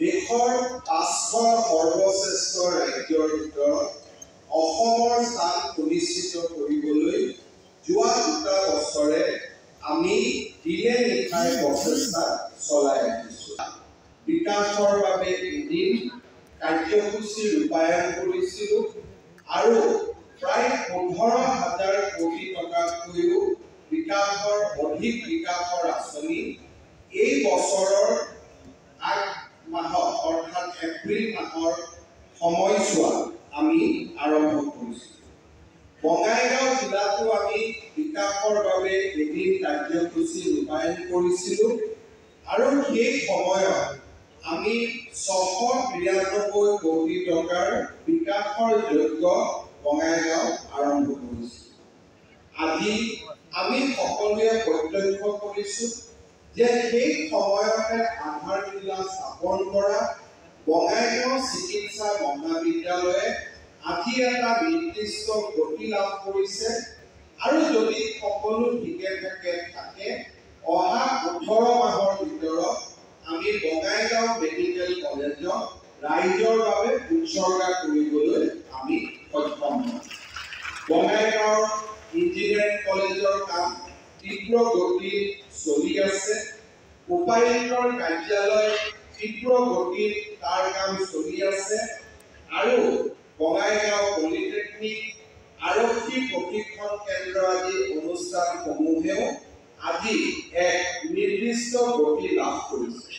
দেশৰ ৫খন সৰ্বশ্ৰেষ্ঠ ৰাজ্যৰ ভিতৰত অসমৰ স্থান সুনিশ্চিত কৰিবলৈ যোৱা ২টা বছৰে আমি দিনে নিশাই প্ৰচেষ্টা চলাই আহিছোঁ। বিকাশৰ বাবে এদিন কাৰ্যসূচী ৰূপায়ণ কৰিছিলোঁ আৰু প্ৰায় ১৫,০০০ কোটি টকাতকৈও অধিক বিকাশৰ আঁচনি এই বছৰৰ অৰ্থাৎ এপ্ৰিল মাহৰ সময়ছোৱাত আমি আৰম্ভ কৰিছিলোঁ। বঙাইগাঁও জিলাতো আমি বিকাশৰ বাবে এদিন কাৰ্যসূচী ৰূপায়ণ কৰিছিলোঁ আৰু সেই সময়ত আমি ৬৯৩ কোটি টকাৰ বিকাশৰ যোগ্য বঙাইগাঁও আৰম্ভ কৰিছিলোঁ। আজি আমি সকলোৱে প্ৰত্যক্ষ কৰিছোঁ যে সেই সময়তে আধাৰশিলা স্থাপন কৰা বঙাইগাঁও চিকিৎসা মহাবিদ্যালয়ে আজি এটা নিৰ্দিষ্ট গতি লাভ কৰিছে আৰু যদি সকলো ঠিকে থাকে অহা ১৮ মাহৰ ভিতৰত আমি বঙাইগাঁও মেডিকেল কলেজক ৰাইজৰ বাবে উৎসৰ্গা কৰিবলৈ আমি সক্ষম হ'ম। বঙাইগাঁৱৰ ইঞ্জিনিয়াৰিং কলেজৰ কাম তীব্ৰ গতিত চলি আছে। উপায়ুক্তৰ কাৰ্যালয় তীব্ৰ গতিত তাৰ কাম চলি আছে আৰু বঙাইগাঁও পলিটেকনিক আৰক্ষী প্ৰশিক্ষণ কেন্দ্ৰ আদি অনুষ্ঠানসমূহেও আজি এক নিৰ্দিষ্ট গতি লাভ কৰিছে।